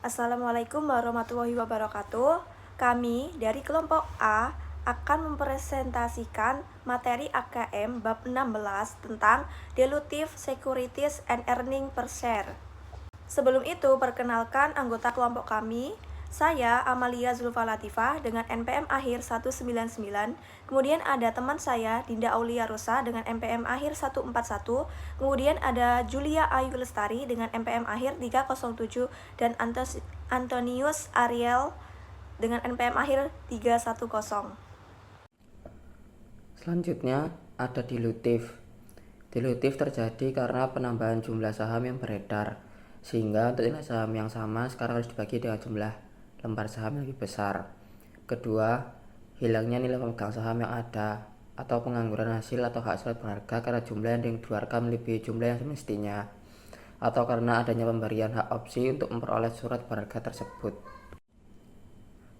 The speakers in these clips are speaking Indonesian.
Assalamualaikum warahmatullahi wabarakatuh. Kami dari kelompok A akan mempresentasikan materi AKM bab 16 tentang Dilutive Securities and Earning per Share. Sebelum itu, perkenalkan anggota kelompok kami. Saya Amalia Zulfa Latifah dengan NPM akhir 199. Kemudian ada teman saya Dinda Aulia Rosa dengan NPM akhir 141. Kemudian ada Julia Ayu Lestari dengan NPM akhir 307 dan Antonius Ariel dengan NPM akhir 310. Selanjutnya ada dilutif. Dilutif terjadi karena penambahan jumlah saham yang beredar, sehingga untuk nilai saham yang sama sekarang harus dibagi dengan jumlah lembar saham yang lebih besar. Kedua, hilangnya nilai pemegang saham yang ada, atau pengangguran hasil atau hak surat berharga karena jumlah yang dikeluarkan melebihi jumlah yang semestinya, atau karena adanya pemberian hak opsi untuk memperoleh surat berharga tersebut.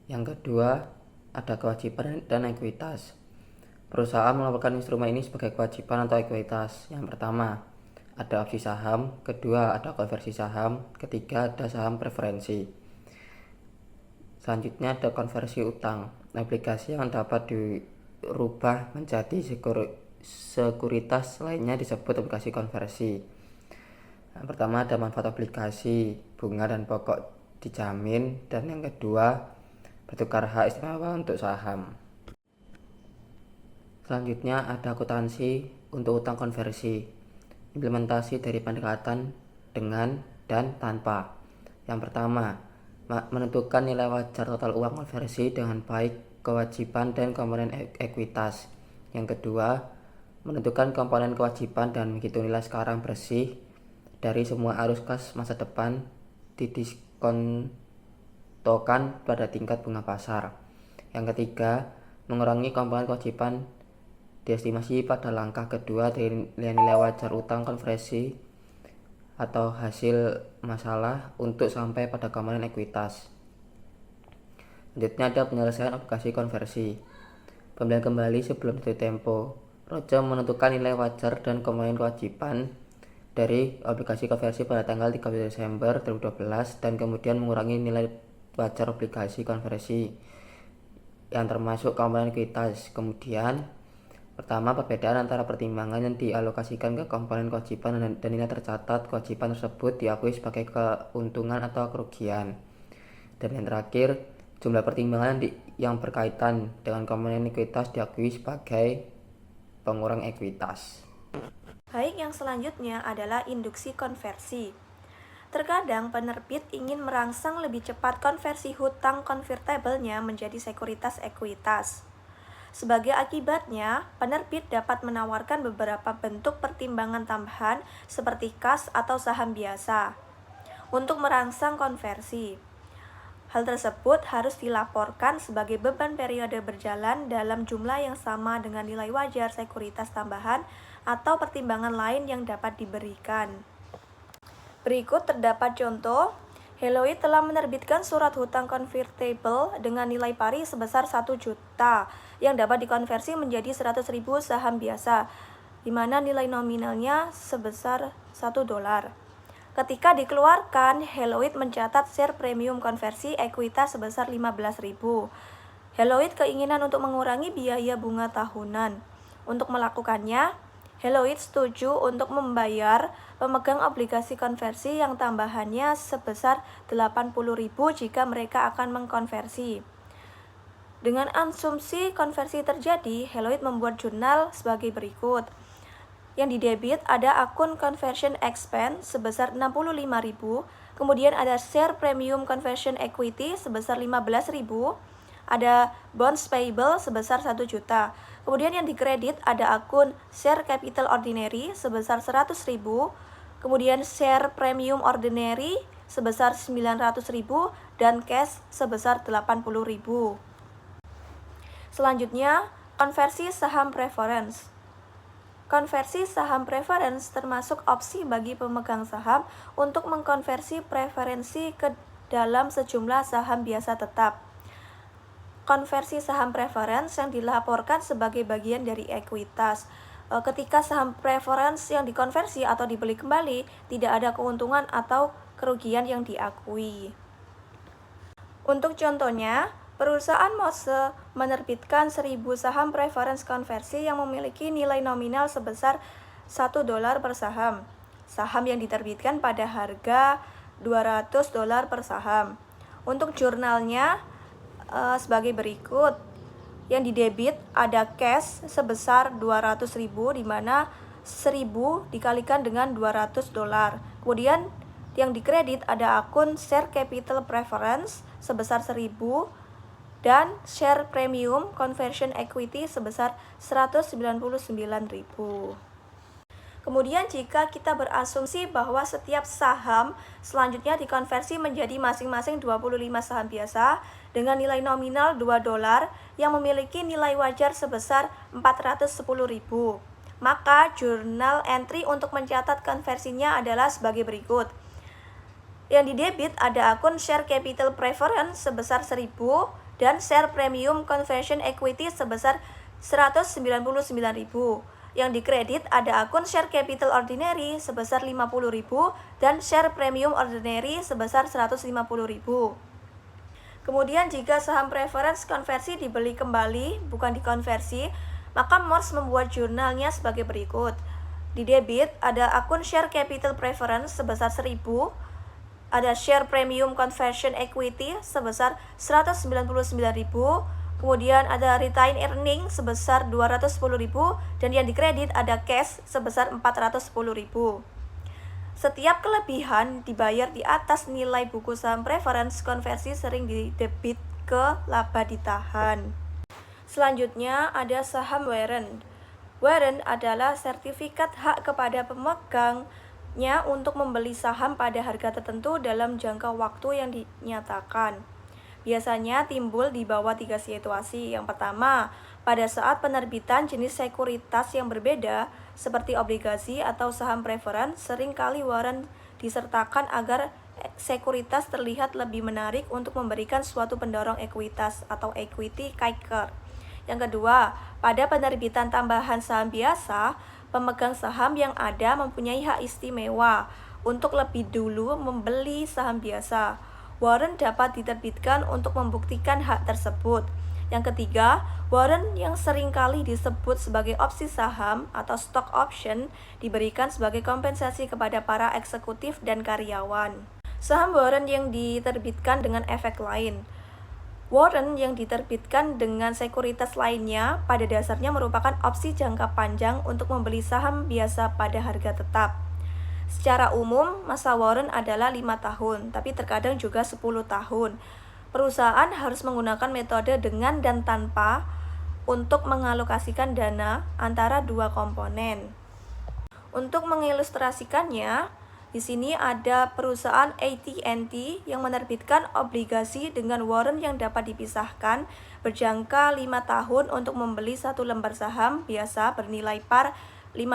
Yang kedua, ada kewajiban dan ekuitas. Perusahaan melaporkan instrumen ini sebagai kewajiban atau ekuitas. Yang pertama, ada opsi saham. Kedua, ada konversi saham. Ketiga, ada saham preferensi. Selanjutnya ada konversi utang, obligasi yang dapat dirubah menjadi sekuritas lainnya disebut obligasi konversi. Yang pertama ada manfaat obligasi, bunga dan pokok dijamin, dan yang kedua bertukar hak istimewa untuk saham. Selanjutnya ada akuntansi untuk utang konversi, implementasi dari pendekatan dengan dan tanpa. Yang pertama, menentukan nilai wajar total uang konversi dengan baik kewajiban dan komponen ekuitas. Yang kedua, menentukan komponen kewajiban dan menghitung nilai sekarang bersih dari semua arus kas masa depan didiskontokan pada tingkat bunga pasar. Yang ketiga, mengurangi komponen kewajiban diestimasi pada langkah kedua dari nilai wajar utang konversi atau hasil masalah untuk sampai pada komponen ekuitas. Selanjutnya ada penyelesaian obligasi konversi. Pembelian kembali sebelum jatuh tempo. Rojo menentukan nilai wajar dan komponen kewajiban dari obligasi konversi pada tanggal 30 Desember 2012 dan kemudian mengurangi nilai wajar obligasi konversi yang termasuk komponen ekuitas. Kemudian pertama, perbedaan antara pertimbangan yang dialokasikan ke komponen kewajiban dan nilai tercatat kewajiban tersebut diakui sebagai keuntungan atau kerugian. Dan yang terakhir, jumlah pertimbangan yang berkaitan dengan komponen ekuitas diakui sebagai pengurang ekuitas. Baik, yang selanjutnya adalah induksi konversi. Terkadang penerbit ingin merangsang lebih cepat konversi hutang konvertiblenya menjadi sekuritas ekuitas. Sebagai akibatnya, penerbit dapat menawarkan beberapa bentuk pertimbangan tambahan seperti kas atau saham biasa untuk merangsang konversi. Hal tersebut harus dilaporkan sebagai beban periode berjalan dalam jumlah yang sama dengan nilai wajar sekuritas tambahan atau pertimbangan lain yang dapat diberikan. Berikut terdapat contoh. Heloid telah menerbitkan surat hutang convertible dengan nilai pari sebesar 1 juta yang dapat dikonversi menjadi 100.000 saham biasa, di mana nilai nominalnya sebesar $1. Ketika dikeluarkan, Heloid mencatat share premium konversi ekuitas sebesar 15.000. Heloid keinginan untuk mengurangi biaya bunga tahunan. Untuk melakukannya, Heloid setuju untuk membayar pemegang obligasi konversi yang tambahannya sebesar 80.000 jika mereka akan mengkonversi. Dengan asumsi konversi terjadi, Heloid membuat jurnal sebagai berikut. Yang didebit ada akun conversion expense sebesar 65.000, kemudian ada share premium conversion equity sebesar 15.000, ada bonds payable sebesar 1 juta. Kemudian yang dikredit ada akun share capital ordinary sebesar 100.000, kemudian share premium ordinary sebesar 900.000 dan cash sebesar 80.000. Selanjutnya, konversi saham preference. Konversi saham preference termasuk opsi bagi pemegang saham untuk mengkonversi preferensi ke dalam sejumlah saham biasa tetap. Konversi saham preference yang dilaporkan sebagai bagian dari ekuitas. Ketika saham preference yang dikonversi atau dibeli kembali, tidak ada keuntungan atau kerugian yang diakui. Untuk contohnya, perusahaan Mose menerbitkan 1000 saham preference konversi yang memiliki nilai nominal sebesar $1 per saham. Saham yang diterbitkan pada harga $200 per saham. Untuk jurnalnya sebagai berikut. Yang didebit ada cash sebesar 200.000, di mana 1000 dikalikan dengan $200. Kemudian yang dikredit ada akun share capital preference sebesar 1000 dan share premium conversion equity sebesar 199.000. Kemudian jika kita berasumsi bahwa setiap saham selanjutnya dikonversi menjadi masing-masing 25 saham biasa dengan nilai nominal $2 yang memiliki nilai wajar sebesar 410.000, maka jurnal entry untuk mencatat konversinya adalah sebagai berikut. Yang didebit ada akun share capital preference sebesar 1000 dan share premium conversion equity sebesar 199.000. Yang dikredit ada akun share capital ordinary sebesar 50.000 dan share premium ordinary sebesar 150.000. Kemudian jika saham preference konversi dibeli kembali, bukan dikonversi, maka Morse membuat jurnalnya sebagai berikut. Di debit ada akun share capital preference sebesar 1000, ada share premium conversion equity sebesar 199.000, kemudian ada retained earning sebesar 210.000 dan yang dikredit ada cash sebesar 410.000. Setiap kelebihan dibayar di atas nilai buku saham preference konversi sering didebit ke laba ditahan. Selanjutnya ada saham warrant. Warrant adalah sertifikat hak kepada pemegangnya untuk membeli saham pada harga tertentu dalam jangka waktu yang dinyatakan. Biasanya timbul di bawah 3 situasi. Yang pertama, pada saat penerbitan jenis sekuritas yang berbeda, seperti obligasi atau saham preference, seringkali warrant disertakan agar sekuritas terlihat lebih menarik untuk memberikan suatu pendorong ekuitas atau equity kicker. Yang kedua, pada penerbitan tambahan saham biasa, pemegang saham yang ada mempunyai hak istimewa untuk lebih dulu membeli saham biasa. Warrant dapat diterbitkan untuk membuktikan hak tersebut. Yang ketiga, warrant yang seringkali disebut sebagai opsi saham atau stock option diberikan sebagai kompensasi kepada para eksekutif dan karyawan. Saham warrant yang diterbitkan dengan efek lain. Warrant yang diterbitkan dengan sekuritas lainnya pada dasarnya merupakan opsi jangka panjang untuk membeli saham biasa pada harga tetap. Secara umum, masa warrant adalah 5 tahun, tapi terkadang juga 10 tahun. Perusahaan harus menggunakan metode dengan dan tanpa untuk mengalokasikan dana antara dua komponen. Untuk mengilustrasikannya, di sini ada perusahaan AT&T yang menerbitkan obligasi dengan warrant yang dapat dipisahkan berjangka 5 tahun untuk membeli satu lembar saham biasa bernilai par $5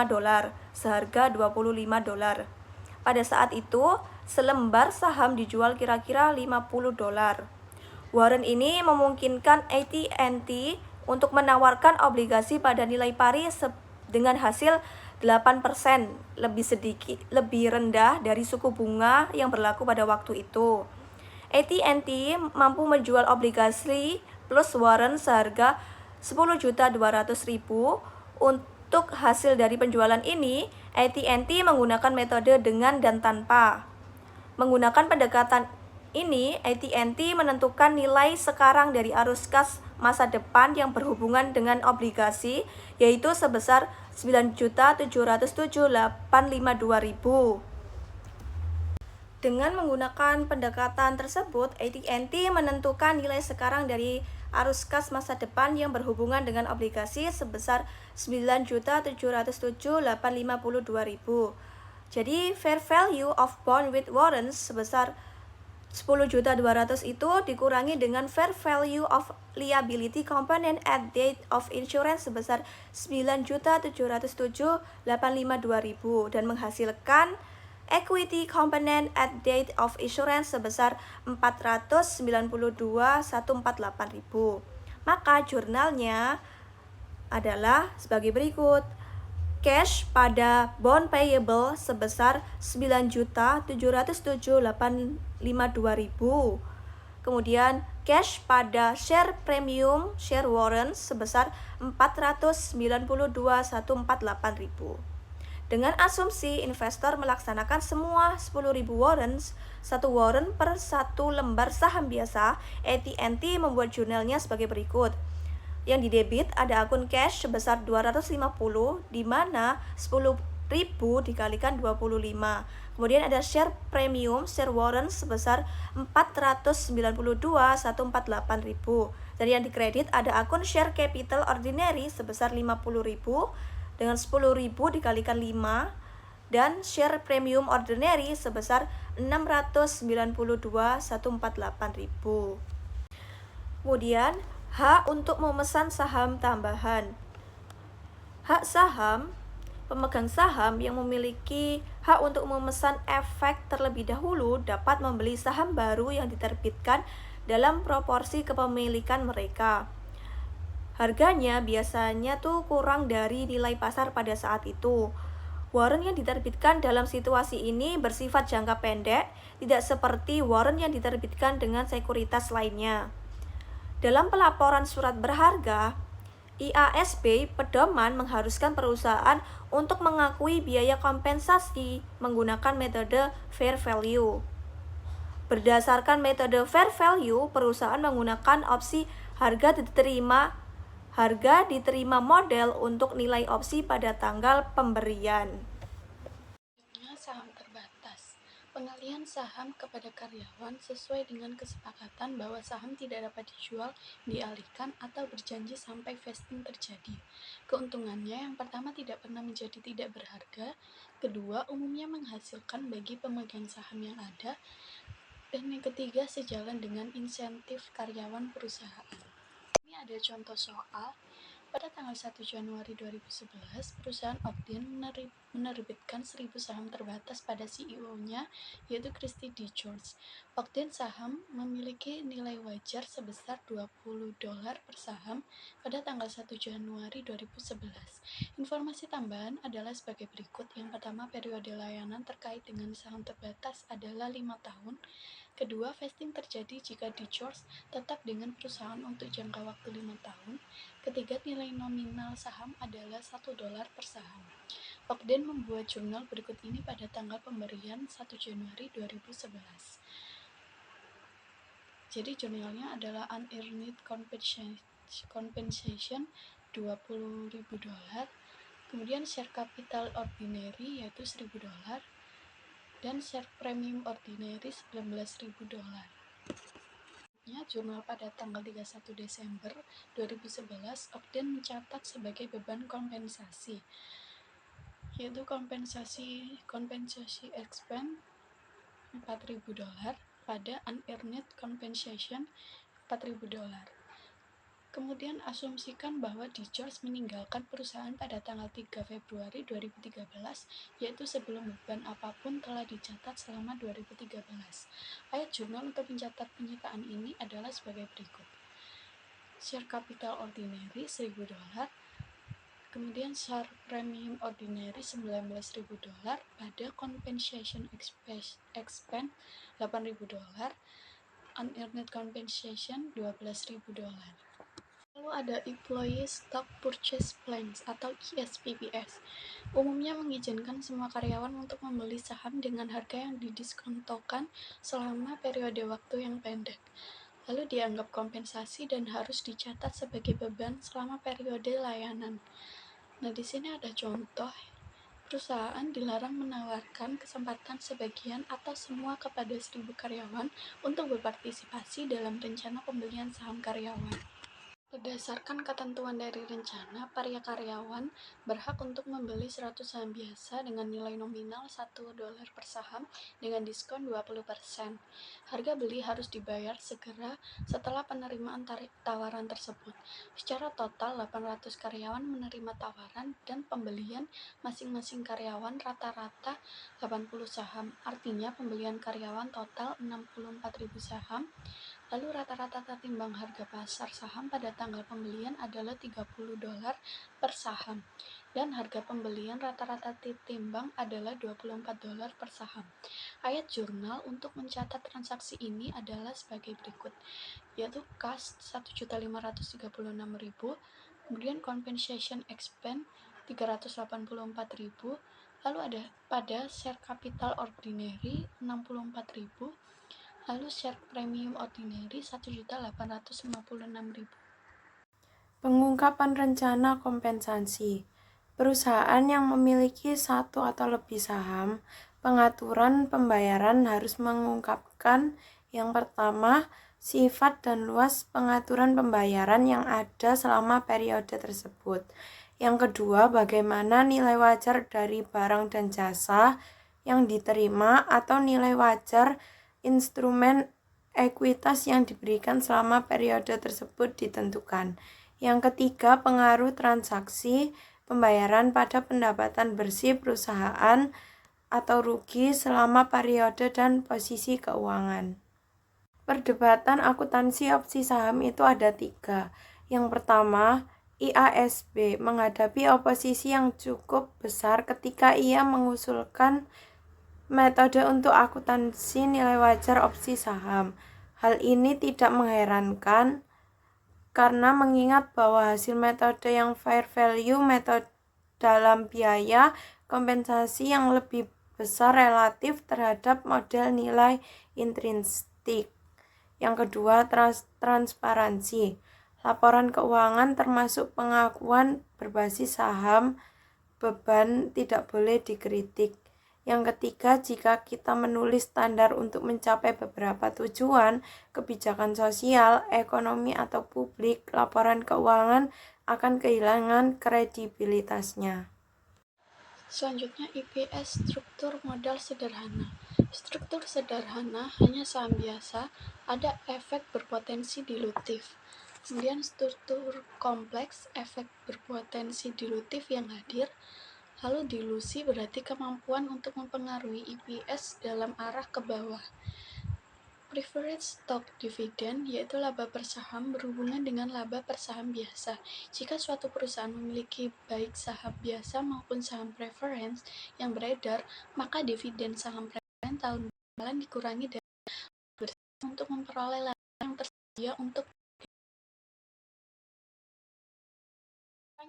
seharga $25. Pada saat itu, selembar saham dijual kira-kira $50. Warrant ini memungkinkan AT&T untuk menawarkan obligasi pada nilai pari dengan hasil 8% lebih rendah dari suku bunga yang berlaku pada waktu itu. AT&T mampu menjual obligasi plus warrant seharga 10.200.000. Untuk hasil dari penjualan ini, AT&T menggunakan metode dengan dan tanpa. Menggunakan pendekatan ini, AT&T menentukan nilai sekarang dari arus kas masa depan yang berhubungan dengan obligasi, yaitu sebesar 9.707.852.000. Dengan menggunakan pendekatan tersebut, AT&T menentukan nilai sekarang dari arus kas masa depan yang berhubungan dengan obligasi sebesar 9.707.852.000. Jadi fair value of bond with warrants sebesar 10.200.000 itu dikurangi dengan fair value of liability component at date of insurance sebesar 9.707.852.000 dan menghasilkan equity component at date of insurance sebesar 492.148.000. Maka jurnalnya adalah sebagai berikut. Cash pada bond payable sebesar 9.707.852.000. Kemudian cash pada share premium share warrants sebesar 492.148.000. Dengan asumsi investor melaksanakan semua 10.000 warrants, satu warrant per satu lembar saham biasa, AT&T membuat jurnalnya sebagai berikut. Yang didebit ada akun cash sebesar 250, di mana 10.000 dikalikan 25. Kemudian ada share premium share warrant sebesar 492.148.000. Dan yang dikredit ada akun share capital ordinary sebesar 50.000 dengan 10.000 dikalikan 5, dan share premium ordinary sebesar 692.148.000. Kemudian hak untuk memesan saham tambahan. Hak saham, pemegang saham yang memiliki hak untuk memesan efek terlebih dahulu dapat membeli saham baru yang diterbitkan dalam proporsi kepemilikan mereka. Harganya biasanya tuh kurang dari nilai pasar pada saat itu. Warrant yang diterbitkan dalam situasi ini bersifat jangka pendek, tidak seperti warrant yang diterbitkan dengan sekuritas lainnya. Dalam pelaporan surat berharga, IASB pedoman mengharuskan perusahaan untuk mengakui biaya kompensasi menggunakan metode fair value. Berdasarkan metode fair value, perusahaan menggunakan opsi harga diterima model untuk nilai opsi pada tanggal pemberian. Saham terbatas. Pengalihan saham kepada karyawan sesuai dengan kesepakatan bahwa saham tidak dapat dijual, dialihkan, atau berjanji sampai vesting terjadi. Keuntungannya yang pertama tidak pernah menjadi tidak berharga, kedua umumnya menghasilkan bagi pemegang saham yang ada, dan yang ketiga sejalan dengan insentif karyawan perusahaan. Ini ada contoh soal. Pada tanggal 1 Januari 2011, perusahaan Ogden menerbitkan 1.000 saham terbatas pada CEO-nya, yaitu Christy D. George. Ogden saham memiliki nilai wajar sebesar $20 per saham pada tanggal 1 Januari 2011. Informasi tambahan adalah sebagai berikut. Yang pertama, periode layanan terkait dengan saham terbatas adalah 5 tahun. Kedua, vesting terjadi jika D. George tetap dengan perusahaan untuk jangka waktu 5 tahun. Ketiga, nilai nominal saham adalah $1 per saham. Ogden membuat jurnal berikut ini pada tanggal pemberian 1 Januari 2011. Jadi jurnalnya adalah unearned compensation $20.000, kemudian share capital ordinary yaitu $1.000, dan share premium ordinary $19.000. Jurnal pada tanggal 31 Desember 2011, Ogden mencatat sebagai beban kompensasi, yaitu kompensasi expense $4.000 pada unearned compensation $4.000. Kemudian asumsikan bahwa D. George meninggalkan perusahaan pada tanggal 3 Februari 2013, yaitu sebelum beban apapun telah dicatat selama 2013. Ayat jurnal untuk mencatat penyitaan ini adalah sebagai berikut. Share capital ordinary $1.000, kemudian share premium ordinary $19.000 pada compensation expense $8.000, unearned compensation $12.000. Lalu ada Employee Stock Purchase Plans atau ESPPS. Umumnya mengizinkan semua karyawan untuk membeli saham dengan harga yang didiskontokan selama periode waktu yang pendek. Lalu dianggap kompensasi dan harus dicatat sebagai beban selama periode layanan. Nah, di sini ada contoh. Perusahaan dilarang menawarkan kesempatan sebagian atau semua kepada 1.000 karyawan untuk berpartisipasi dalam rencana pembelian saham karyawan. Berdasarkan ketentuan dari rencana, para karyawan berhak untuk membeli 100 saham biasa dengan nilai nominal $1 per saham dengan diskon 20%. Harga beli harus dibayar segera setelah penerimaan tawaran tersebut. Secara total, 800 karyawan menerima tawaran dan pembelian masing-masing karyawan rata-rata 80 saham. Artinya pembelian karyawan total 64.000 saham. Lalu rata-rata tertimbang harga pasar saham pada tanggal pembelian adalah $30 per saham, dan harga pembelian rata-rata timbang adalah $24 per saham. Ayat jurnal untuk mencatat transaksi ini adalah sebagai berikut, yaitu cost 1.536.000, kemudian compensation expense 384.000, lalu ada pada share capital ordinary 64.000, lalu share premium ordinary 1.856.000. Pengungkapan rencana kompensasi. Perusahaan yang memiliki satu atau lebih saham, pengaturan pembayaran harus mengungkapkan yang pertama, sifat dan luas pengaturan pembayaran yang ada selama periode tersebut. Yang kedua, bagaimana nilai wajar dari barang dan jasa yang diterima atau nilai wajar instrumen ekuitas yang diberikan selama periode tersebut ditentukan. Yang ketiga, pengaruh transaksi pembayaran pada pendapatan bersih perusahaan atau rugi selama periode dan posisi keuangan. Perdebatan akuntansi opsi saham itu ada 3. Yang pertama, IASB menghadapi oposisi yang cukup besar ketika ia mengusulkan metode untuk akuntansi nilai wajar opsi saham. Hal ini tidak mengherankan karena mengingat bahwa hasil metode yang fair value metode dalam biaya kompensasi yang lebih besar relatif terhadap model nilai intrinsik. Yang kedua, transparansi. Laporan keuangan termasuk pengakuan berbasis saham beban tidak boleh dikritik. Yang ketiga, jika kita menulis standar untuk mencapai beberapa tujuan, kebijakan sosial, ekonomi, atau publik, laporan keuangan akan kehilangan kredibilitasnya. Selanjutnya, IPS struktur modal sederhana. Struktur sederhana hanya saham biasa, ada efek berpotensi dilutif. Kemudian struktur kompleks, efek berpotensi dilutif yang hadir. Lalu dilusi berarti kemampuan untuk mempengaruhi EPS dalam arah ke bawah. Preferred stock dividend yaitu laba per saham berhubungan dengan laba per saham biasa. Jika suatu perusahaan memiliki baik saham biasa maupun saham preference yang beredar, maka dividen saham preference tahun berjalan dikurangi dari bersih untuk memperoleh laba yang tersedia untuk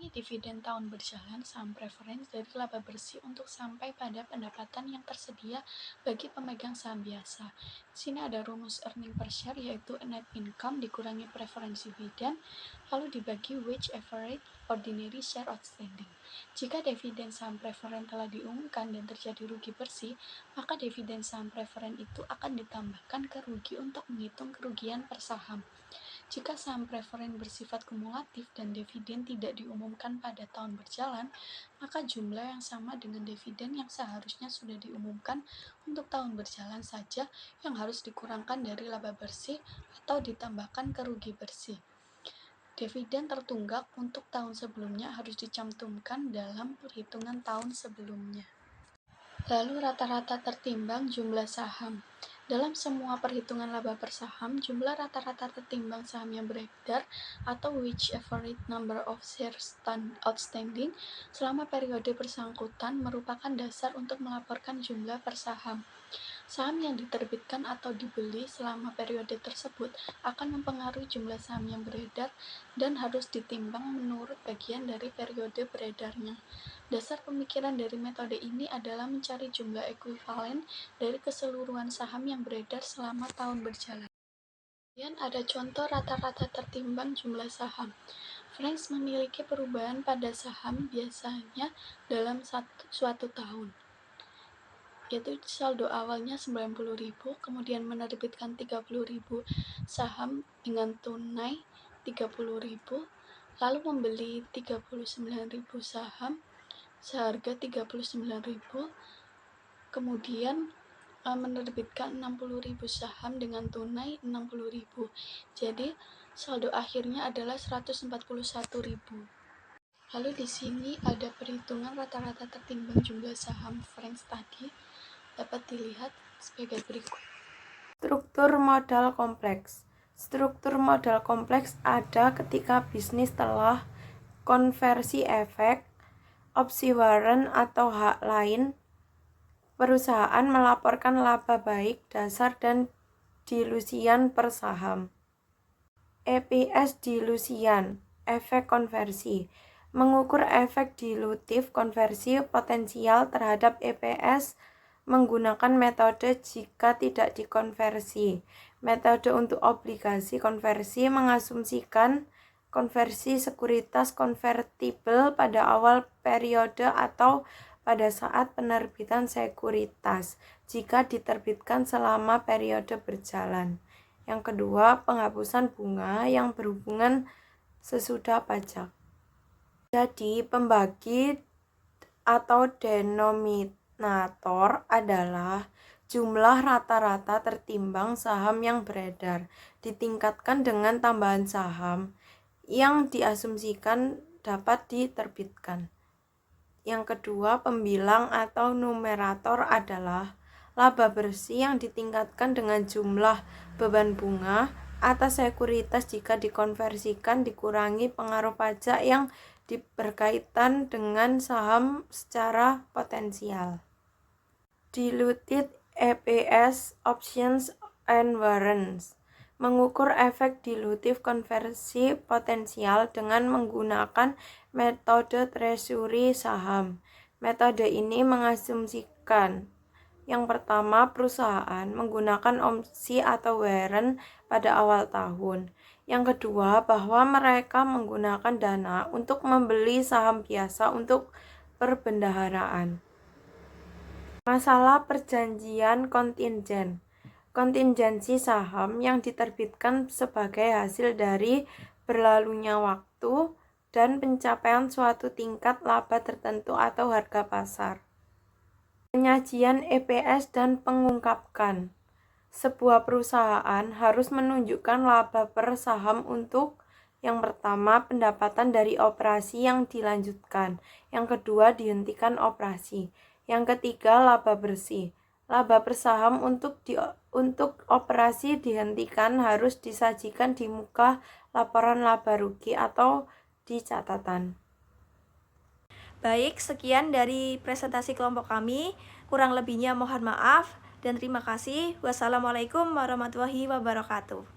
dividen tahun berjalan saham preference dari laba bersih untuk sampai pada pendapatan yang tersedia bagi pemegang saham biasa. Di sini ada rumus earning per share yaitu net income dikurangi preference dividend lalu dibagi wage average ordinary share outstanding. Jika dividen saham preference telah diumumkan dan terjadi rugi bersih, maka dividen saham preference itu akan ditambahkan ke rugi untuk menghitung kerugian per saham. Jika saham preferen bersifat kumulatif dan dividen tidak diumumkan pada tahun berjalan, maka jumlah yang sama dengan dividen yang seharusnya sudah diumumkan untuk tahun berjalan saja yang harus dikurangkan dari laba bersih atau ditambahkan ke rugi bersih. Dividen tertunggak untuk tahun sebelumnya harus dicantumkan dalam perhitungan tahun sebelumnya. Lalu rata-rata tertimbang jumlah saham. Dalam semua perhitungan laba per saham, jumlah rata-rata tertimbang saham yang beredar atau weighted average number of shares outstanding selama periode bersangkutan merupakan dasar untuk melaporkan jumlah per saham. Saham yang diterbitkan atau dibeli selama periode tersebut akan mempengaruhi jumlah saham yang beredar dan harus ditimbang menurut bagian dari periode beredarnya. Dasar pemikiran dari metode ini adalah mencari jumlah ekuivalen dari keseluruhan saham yang beredar selama tahun berjalan. Kemudian ada contoh rata-rata tertimbang jumlah saham. Friends memiliki perubahan pada saham biasanya dalam suatu tahun, yaitu saldo awalnya 90.000, kemudian menerbitkan 30.000 saham dengan tunai 30.000, lalu membeli 39.000 saham seharga 39.000, kemudian menerbitkan 60.000 saham dengan tunai 60.000. Jadi saldo akhirnya adalah 141.000. Lalu di sini ada perhitungan rata-rata tertimbang jumlah saham Friends tadi dapat dilihat sebagai berikut. Struktur modal kompleks. Struktur modal kompleks ada ketika bisnis telah konversi efek, opsi warrant atau hak lain. Perusahaan melaporkan laba baik dasar dan dilusian per saham. EPS dilusian, efek konversi. Mengukur efek dilutif konversi potensial terhadap EPS menggunakan metode jika tidak dikonversi. Metode untuk obligasi konversi mengasumsikan konversi sekuritas konvertibel pada awal periode atau pada saat penerbitan sekuritas jika diterbitkan selama periode berjalan. Yang kedua, penghapusan bunga yang berhubungan sesudah pajak. Jadi, pembagi atau denominator adalah jumlah rata-rata tertimbang saham yang beredar ditingkatkan dengan tambahan saham yang diasumsikan dapat diterbitkan. Yang kedua, pembilang atau numerator adalah laba bersih yang ditingkatkan dengan jumlah beban bunga atas sekuritas jika dikonversikan dikurangi pengaruh pajak yang berkaitan dengan saham secara potensial. Diluted EPS Options and Warrants mengukur efek dilutif konversi potensial dengan menggunakan metode treasury saham. Metode ini mengasumsikan yang pertama, perusahaan menggunakan opsi atau warrant pada awal tahun. Yang kedua, bahwa mereka menggunakan dana untuk membeli saham biasa untuk perbendaharaan. Masalah perjanjian kontingen. Kontingensi saham yang diterbitkan sebagai hasil dari berlalunya waktu dan pencapaian suatu tingkat laba tertentu atau harga pasar. Penyajian EPS dan pengungkapkan. Sebuah perusahaan harus menunjukkan laba per saham untuk yang pertama, pendapatan dari operasi yang dilanjutkan. Yang kedua, dihentikan operasi. Yang ketiga, laba bersih. Laba per saham untuk operasi dihentikan harus disajikan di muka laporan laba rugi atau di catatan. Baik, sekian dari presentasi kelompok kami. Kurang lebihnya mohon maaf dan terima kasih. Wassalamualaikum warahmatullahi wabarakatuh.